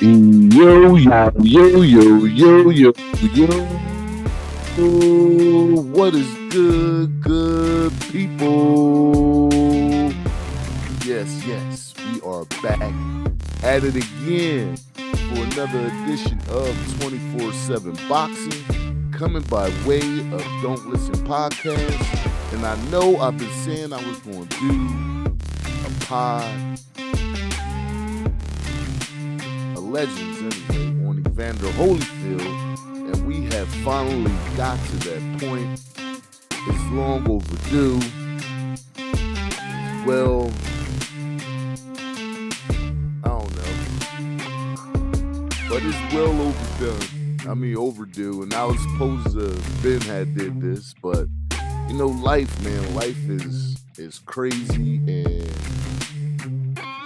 Yo, yo, yo, yo, yo, yo, yo. What is good people? Yes, we are back at it again for another edition of 24/7 Boxing, coming by way of Don't Listen Podcast. And I know I've been saying I was going to do a pod, a Legends anyway, on Evander Holyfield, and we have finally got to that point. It's long overdue. Well, I don't know, but it's well overdone. I mean, overdue, and I was supposed to Ben had did this, but you know, life, man, life is crazy, and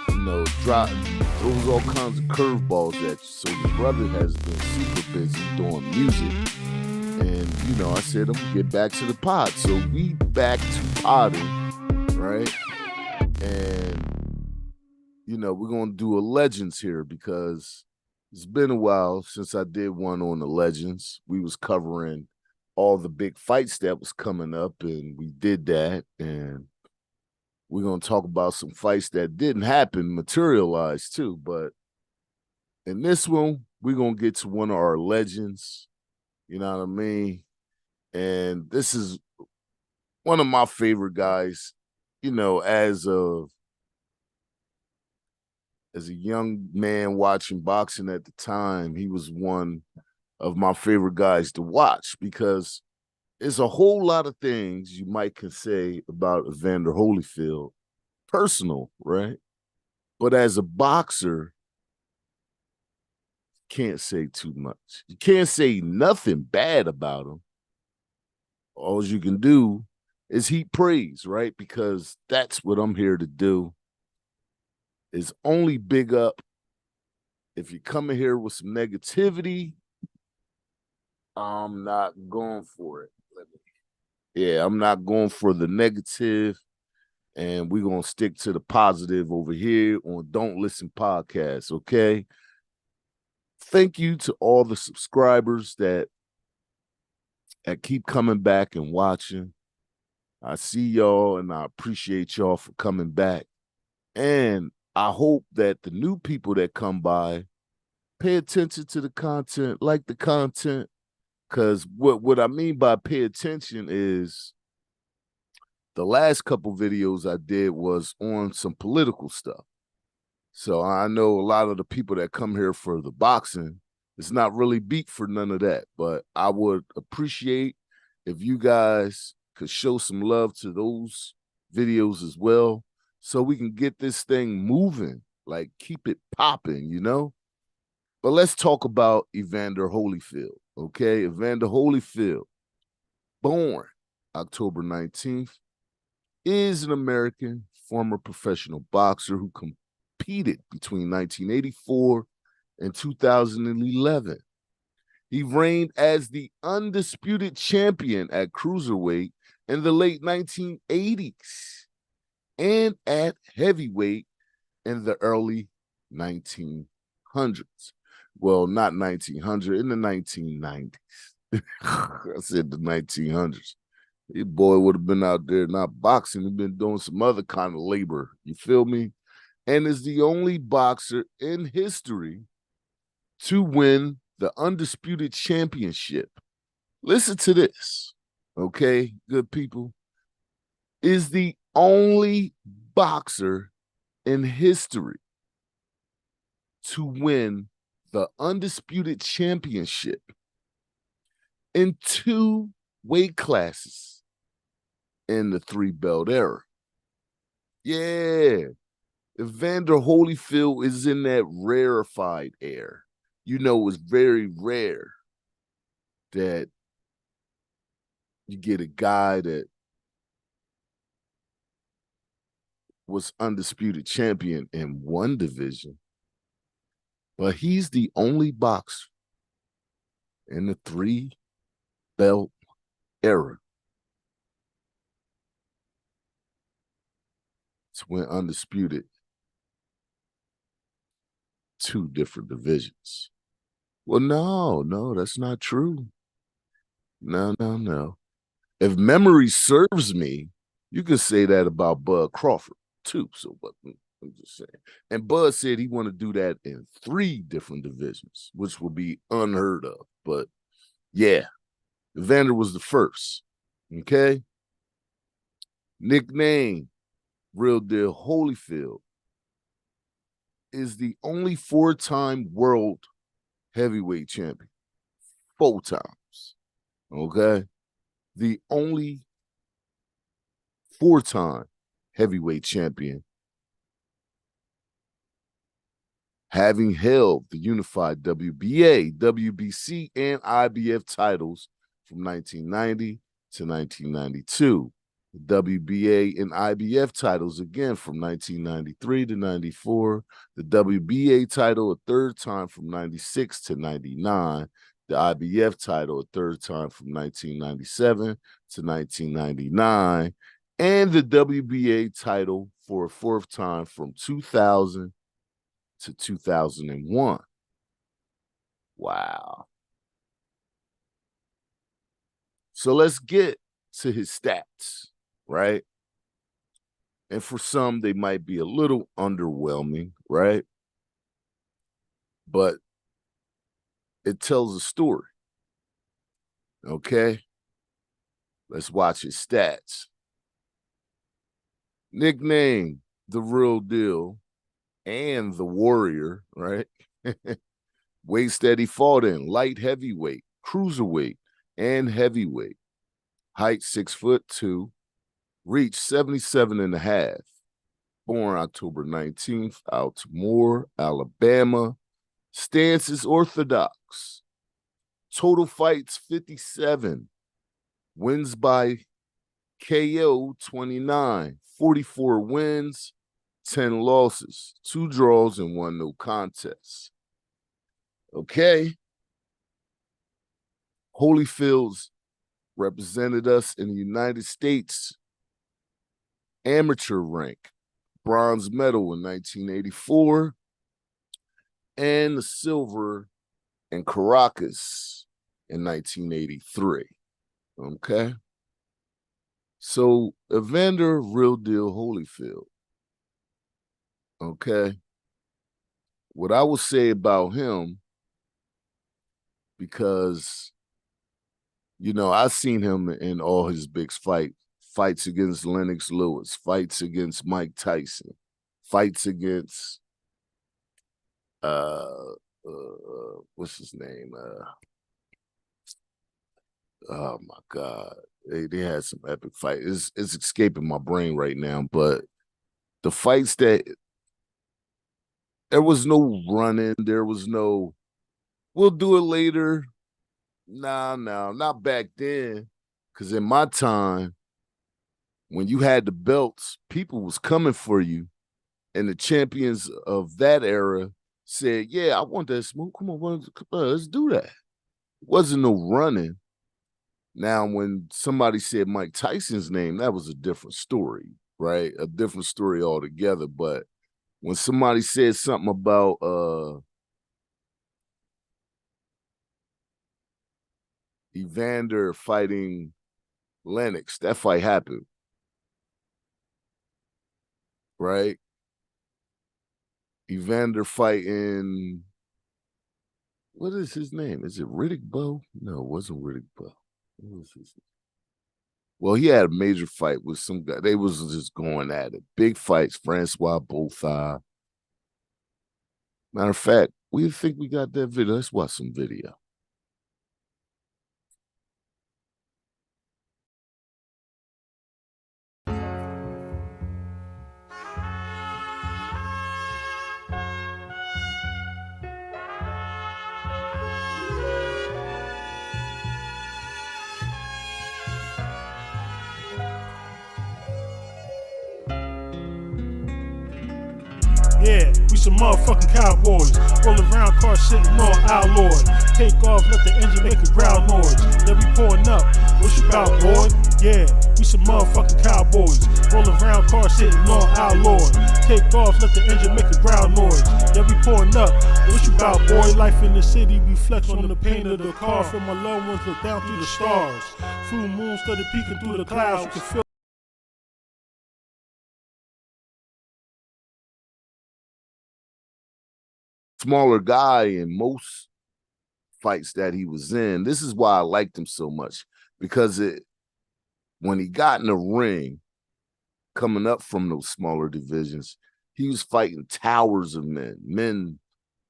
you know, throws all kinds of curveballs at you. So your brother has been super busy doing music, and you know, I said I'm gonna get back to the pod. So we back to podding, right? And you know, we're gonna do a Legends here because it's been a while since I did one on the Legends. We was covering all the big fights that was coming up, and we did that. And we're gonna talk about some fights that didn't happen, materialize too. But in this one, we're gonna get to one of our legends. You know what I mean? And this is one of my favorite guys. You know, as a young man watching boxing at the time, he was one of my favorite guys to watch because there's a whole lot of things you might can say about Evander Holyfield, personal, right? But as a boxer, can't say too much. You can't say nothing bad about him. All you can do is heap praise, right? Because that's what I'm here to do. Is only big up. If you come in here with some negativity, I'm not going for it. Yeah, I'm not going for the negative, and we're gonna stick to the positive over here on Don't Listen Podcast, okay? Thank you to all the subscribers that keep coming back and watching. I see y'all and I appreciate y'all for coming back. And I hope that the new people that come by pay attention to the content, like the content. Because what I mean by pay attention is the last couple videos I did was on some political stuff. So I know a lot of the people that come here for the boxing, it's not really beat for none of that. But I would appreciate if you guys could show some love to those videos as well, so we can get this thing moving, like keep it popping, you know? But let's talk about Evander Holyfield, okay? Evander Holyfield, born October 19th, is an American former professional boxer who competed between 1984 and 2011. He reigned as the undisputed champion at cruiserweight in the late 1980s and at heavyweight in the early 1900s. Well, not 1900, in the 1990s. I said the 1900s. Your boy would have been out there not boxing, he'd been doing some other kind of labor. You feel me? And is the only boxer in history to win the undisputed championship. Listen to this, okay, good people. Is the only boxer in history to win the undisputed championship in two weight classes in the three belt era. Yeah, Evander Holyfield is in that rarefied air. You know, it's very rare that you get a guy that was undisputed champion in one division, but he's the only boxer in the three belt era to win undisputed 2 different divisions. Well, no, that's not true. No. If memory serves me, you could say that about Bud Crawford too. So, but I'm just saying. And Bud said he want to do that in 3 different divisions, which will be unheard of. But yeah, Evander was the first. Okay. Nickname, Real Deal Holyfield, is the only 4-time world heavyweight champion. 4 times. Okay. The only 4-time heavyweight champion, having held the unified WBA, WBC, and IBF titles from 1990 to 1992. The WBA and IBF titles again from 1993 to 94. The WBA title a 3rd time from 96 to 99. The IBF title a 3rd time from 1997 to 1999. And the WBA title for a 4th time from 2000 to 2001. Wow. So let's get to his stats, right? And for some, they might be a little underwhelming, right? But it tells a story. Okay? Let's watch his stats. Nickname, The Real Deal and The Warrior, right? Weights that he fought in, light heavyweight, cruiserweight, and heavyweight. Height 6'2", reach 77.5. Born October 19th, Altamore, Alabama. Stance is orthodox. Total fights 57. Wins by KO 29. 44 wins, 10 losses, 2 draws, and 1 no contest. Okay. Holyfield's represented us in the United States amateur rank, bronze medal in 1984, and the silver in Caracas in 1983. Okay. So Evander Real Deal Holyfield. Okay. What I would say about him, because I've seen him in all his big fights against Lennox Lewis, fights against Mike Tyson, fights against what's his name? Oh my God. They had some epic fights. It's escaping my brain right now, but the fights that there was no running, there was no, we'll do it later. No, not back then. Because in my time, when you had the belts, people was coming for you. And the champions of that era said, yeah, I want that smoke. Come on, let's do that. It wasn't no running. Now, when somebody said Mike Tyson's name, that was a different story, right? A different story altogether. But when somebody said something about Evander fighting Lennox, that fight happened, right? Evander fighting, what is his name? Is it Riddick Bowe? No, it wasn't Riddick Bowe. What was his name? Well, he had a major fight with some guy. They was just going at it. Big fights, Francois Botha. Matter of fact, we think we got that video. Let's watch some video. Yeah, we some motherfucking cowboys. Roll around car sitting on alloy. Take off, let the engine make a ground noise. Then we pulling up. What you about, boy? Yeah, we some motherfucking cowboys. Roll around car sitting on alloy. Take off, let the engine make a ground noise. Then we pouring up. What you about, boy? Life in the city reflects on the paint of the car. Feel my loved ones look down through the stars. Full moon started peeking through the clouds. You can feel smaller guy in most fights that he was in. This is why I liked him so much, because when he got in the ring, coming up from those smaller divisions, he was fighting towers of men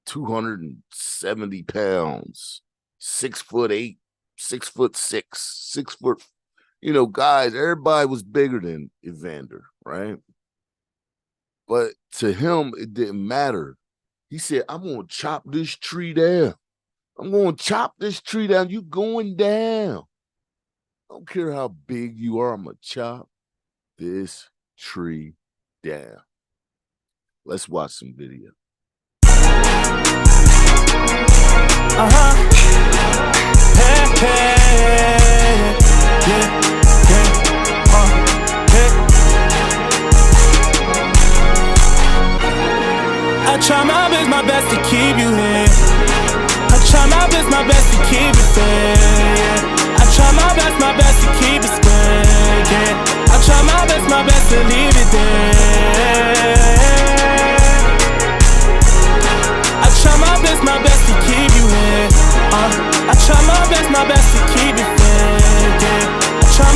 270 pounds, 6'8", 6'6", 6 foot, guys. Everybody was bigger than Evander, right? But to him, it didn't matter. He said, I'm going to chop this tree down. I'm going to chop this tree down. You going down. I don't care how big you are. I'm going to chop this tree down. Let's watch some video. Hey, hey, yeah, I try my best to keep you here. I try my best to keep it fair, yeah. I try my best to keep it square, yeah. I try my best to leave it there. I try my best to keep you here. I try my best to keep it fair, yeah. I try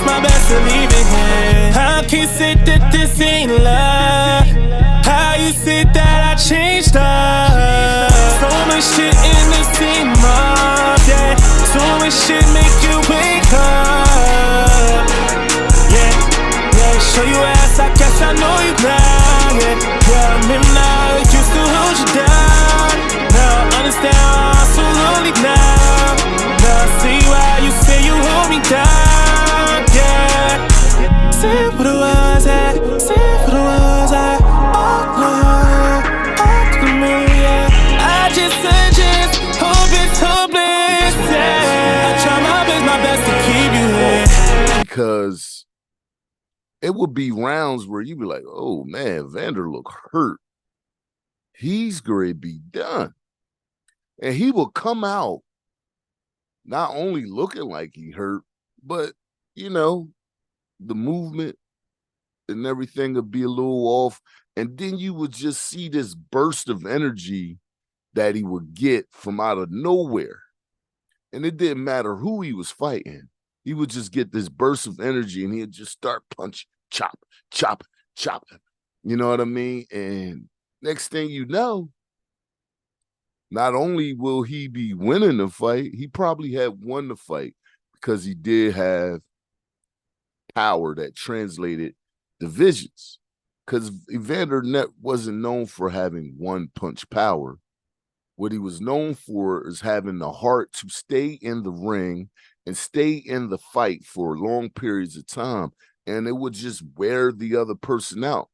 my best to leave it here. How can you say that this ain't love? How you say that I changed up? So much shit in the same month, yeah. So much shit make you wake up, yeah, yeah. Show you ass, I guess I know you now, yeah. Yeah, I'm in now, used to hold you down. Now I understand why I'm so lonely now. Now I see why you say you hold me down, yeah. Say what it was at, say what it was at. Because it would be rounds where you'd be like, oh man, Vander look hurt. He's going to be done. And he will come out not only looking like he hurt, but, the movement and everything would be a little off. And then you would just see this burst of energy that he would get from out of nowhere. And it didn't matter who he was fighting. He would just get this burst of energy and he'd just start punch, chop, chop, chop. You know what I mean? And next thing you know, not only will he be winning the fight, he probably had won the fight because he did have power that translated divisions. Because Evander wasn't known for having one punch power. What he was known for is having the heart to stay in the ring and stay in the fight for long periods of time. And it would just wear the other person out.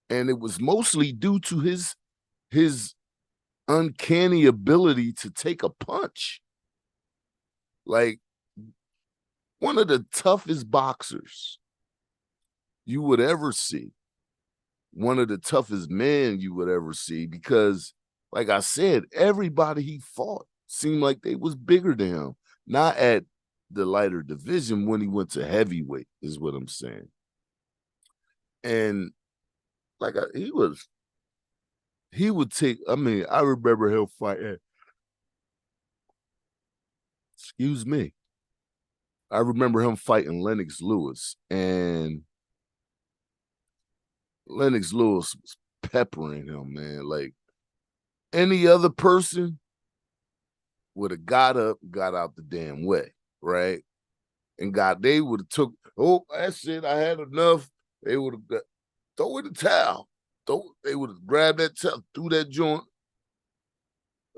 And it was mostly due to his uncanny ability to take a punch. Like, one of the toughest boxers you would ever see. One of the toughest men you would ever see, because, like I said, everybody he fought seemed like they was bigger than him. Not at the lighter division, when he went to heavyweight, is what I'm saying. And like he would take, I remember him fighting. Excuse me. I remember him fighting Lennox Lewis, and Lennox Lewis was peppering him, man. Like, any other person would have got up, got out the damn way, right? And they would have took, oh, that's it, I had enough. They would have throw in the towel. They would have grabbed that towel, threw that joint.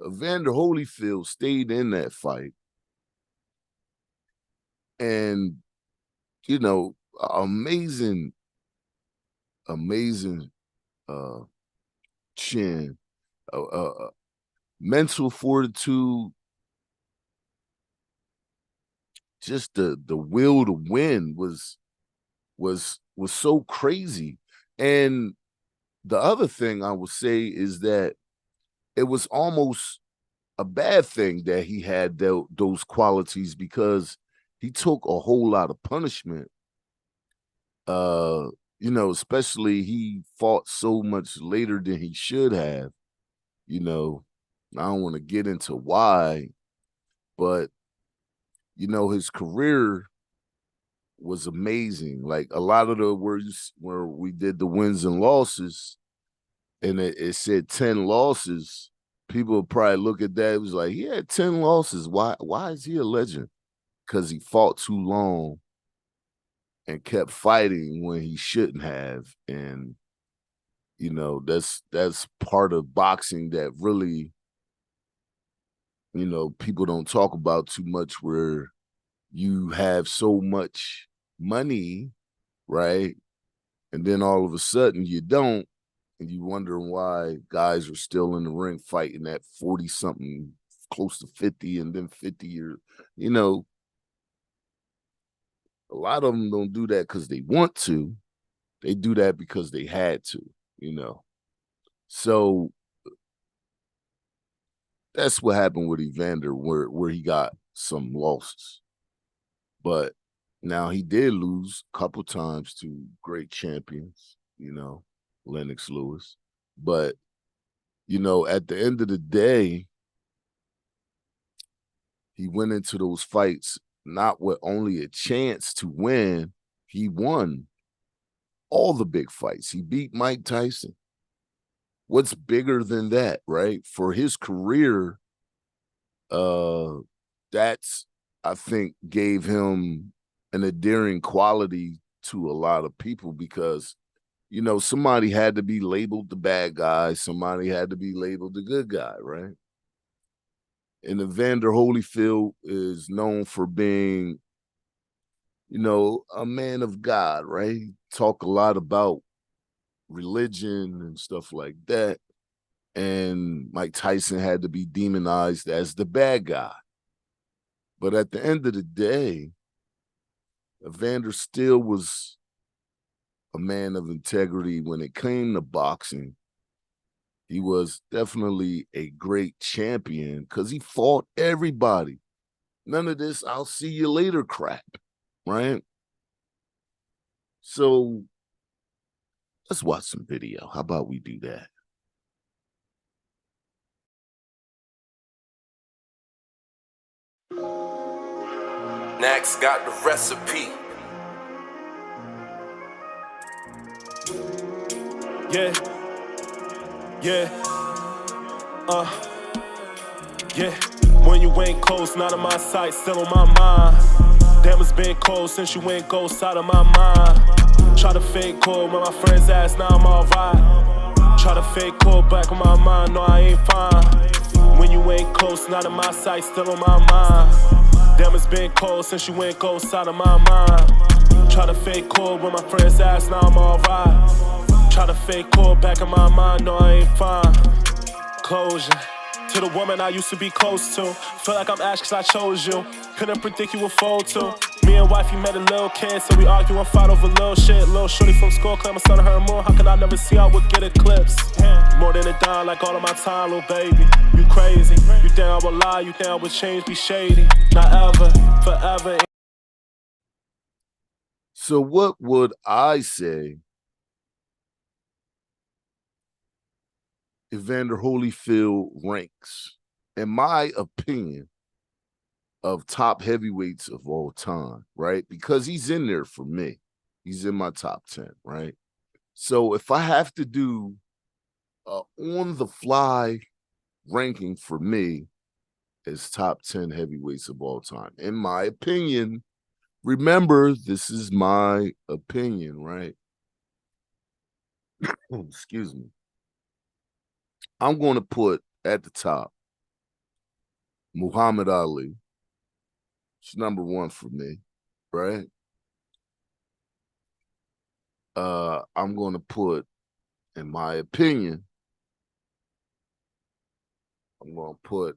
Evander Holyfield stayed in that fight. And, amazing chin, mental fortitude, just the will to win was so crazy. And the other thing I would say is that it was almost a bad thing that he had those qualities because he took a whole lot of punishment. Especially he fought so much later than he should have. You know, I don't want to get into why, but his career was amazing. Like a lot of the words where we did the wins and losses, and it said 10 losses, people would probably look at that. It was like, he had 10 losses. Why is he a legend? Because he fought too long and kept fighting when he shouldn't have. And that's part of boxing that really, people don't talk about too much, where you have so much money, right? And then all of a sudden you don't, and you wondering why guys are still in the ring fighting at 40 something, close to 50, and then 50 years. A lot of them don't do that because they want to. They do that because they had to, So that's what happened with Evander, where he got some losses. But now he did lose a couple times to great champions, Lennox Lewis. But, at the end of the day, he went into those fights not with only a chance to win, he won all the big fights. He beat Mike Tyson. What's bigger than that, right? For his career, that's, I think, gave him an endearing quality to a lot of people because, somebody had to be labeled the bad guy. Somebody had to be labeled the good guy, right? And Evander Holyfield is known for being, a man of God, right? He talk a lot about religion and stuff like that. And Mike Tyson had to be demonized as the bad guy. But at the end of the day, Evander still was a man of integrity when it came to boxing. He was definitely a great champion because he fought everybody. None of this "I'll see you later" crap, right? So let's watch some video. How about we do that? Next got the recipe. Yeah, yeah, yeah. When you ain't close, not in my sight, still on my mind. Damn, it's been cold since you went ghost out of my mind. Try to fake cold when my friends ask, now I'm alright. Try to fake cold back on my mind, no, I ain't fine. When you ain't close, not in my sight, still on my mind. Damn, it's been cold since you went ghost out of my mind. Try to fake cold when my friends ask, now I'm alright. Try to fake cold back in my mind, no, I ain't fine. Closure to the woman I used to be close to. Feel like I'm Ash cause I chose you. Couldn't predict you would fold too. Me and wifey met a little kid, so we argue and fight over little shit. Little shorty from school, claim my son her more. How could I never see I would get eclipsed? More than a dime, like all of my time, little baby. You crazy. You think I would lie, you think I would change, be shady. Not ever, forever. So what would I say Evander Holyfield ranks, in my opinion, of top heavyweights of all time, right? Because he's in there for me. He's in my top 10, right? So if I have to do on-the-fly ranking for me as top 10 heavyweights of all time, in my opinion, remember, this is my opinion, right? Excuse me. I'm going to put at the top Muhammad Ali. It's number one for me, right? I'm going to put, in my opinion, I'm going to put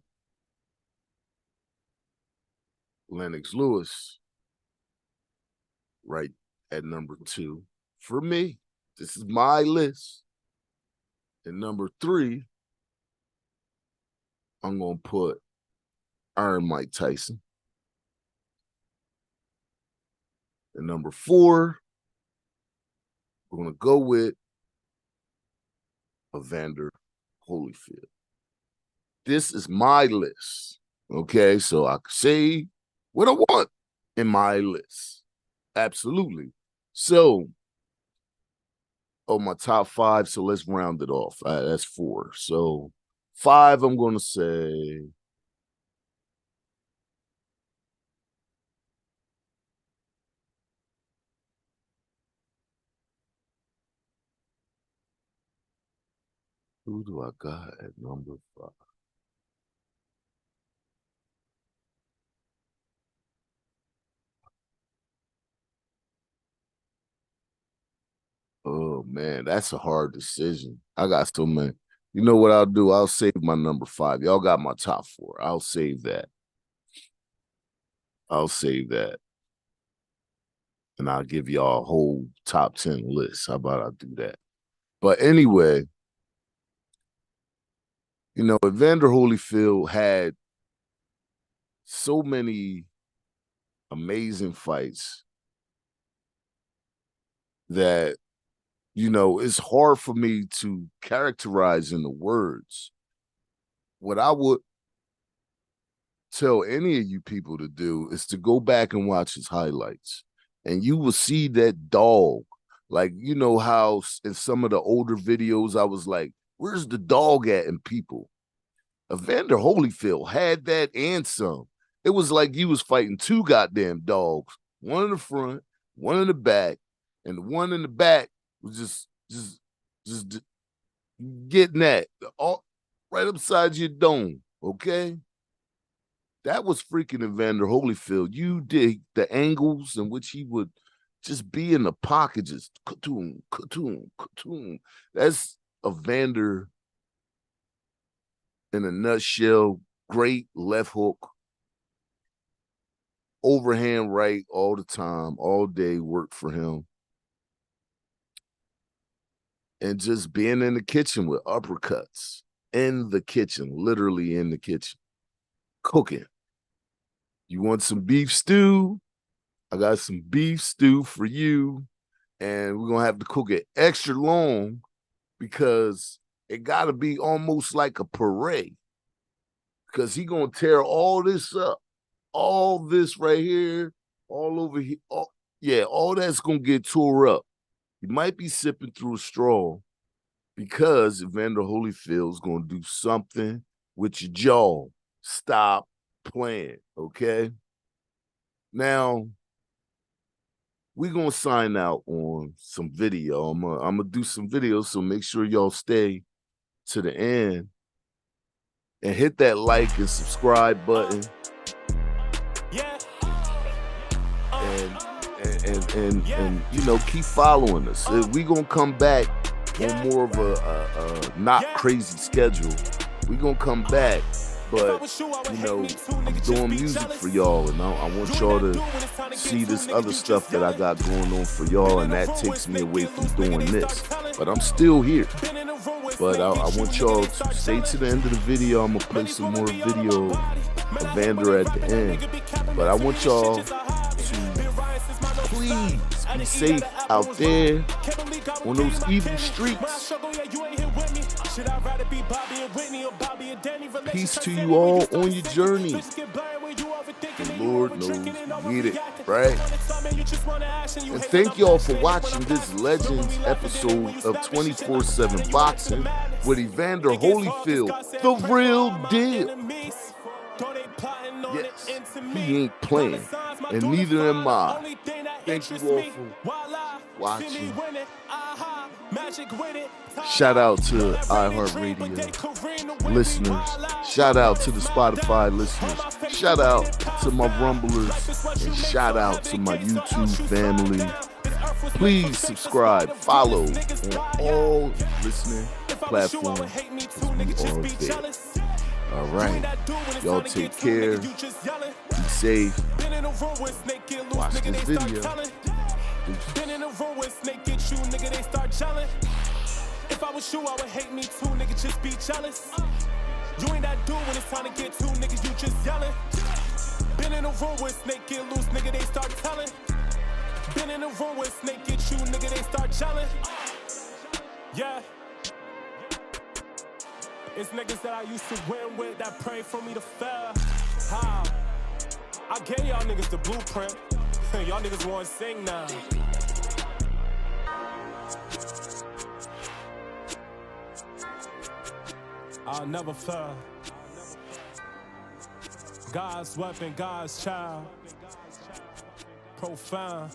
Lennox Lewis right at number two. For me, this is my list. And number 3, I'm going to put Iron Mike Tyson. And number 4, we're going to go with Evander Holyfield. This is my list. Okay, so I can say what I want in my list. Absolutely. So, my top 5. So let's round it off. That's 4. So 5, I'm going to say who do I got at number 5? Oh man, that's a hard decision. I got so many. You know what I'll do? I'll save my number 5. Y'all got my top 4. I'll save that. And I'll give y'all a whole top 10 list. How about I do that? But anyway, you know, Evander Holyfield had so many amazing fights that, you know, it's hard for me to characterize in the words. What I would tell any of you people to do is to go back and watch his highlights, and you will see that dog. Like, you know how in some of the older videos I was like, where's the dog at in people? Evander Holyfield had that and some. It was like you was fighting 2 goddamn dogs, one in the front, one in the back, and the one in the back was just getting that all right upside your dome, okay? That was freaking Evander Holyfield. You dig the angles in which he would just be in the pocket, just ka-toom, ka-toom, ka-toom. That's Evander in a nutshell. Great left hook, overhand right all the time, all day worked for him. And just being in the kitchen with uppercuts, in the kitchen, literally in the kitchen, cooking. You want some beef stew? I got some beef stew for you. And we're going to have to cook it extra long because it got to be almost like a parade. Because he going to tear all this up. All this right here, all over here. All that's going to get tore up. You might be sipping through a straw because Evander Holyfield is going to do something with your jaw. Stop playing, okay? Now, we're going to sign out on some video. I'm going to do some videos, so make sure y'all stay to the end and hit that like and subscribe button. And you know, keep following us. We're going to come back on more of a not crazy schedule. We're going to come back. But, you know, I'm doing music for y'all, and I want y'all to see this other stuff that I got going on for y'all, and that takes me away from doing this. But I'm still here. But I want y'all to stay to the end of the video. I'm going to play some more video of Evander at the end. But I want y'all to please be safe out there on those evil streets. Peace to you all on your journey. The Lord knows you need it, right? And thank y'all for watching this Legends episode of 24/7 Boxing with Evander Holyfield, the real deal. Yes, he ain't playing, and neither am I. Thank you all for watching. Shout out to iHeartRadio listeners. Shout out to the Spotify listeners. Shout out to my Rumblers. And shout out to my YouTube family. Please subscribe, follow on all listening platforms. We are there. All right. Y'all take care. Be safe. Watch this video. Been in the room when snake get you, nigga, they start gelling. If I was you, I would hate me too, nigga, just be jealous. You ain't that dude when it's time to get two niggas, you just yelling. Been in a room where Snake get loose, nigga, they start telling. Been in a room where Snake get you, nigga, they start yelling. Yeah. It's niggas that I used to win with that pray for me to fail. How? I gave y'all niggas the blueprint. Y'all niggas wanna sing now. I'll never fail. God's weapon, God's child. Profound.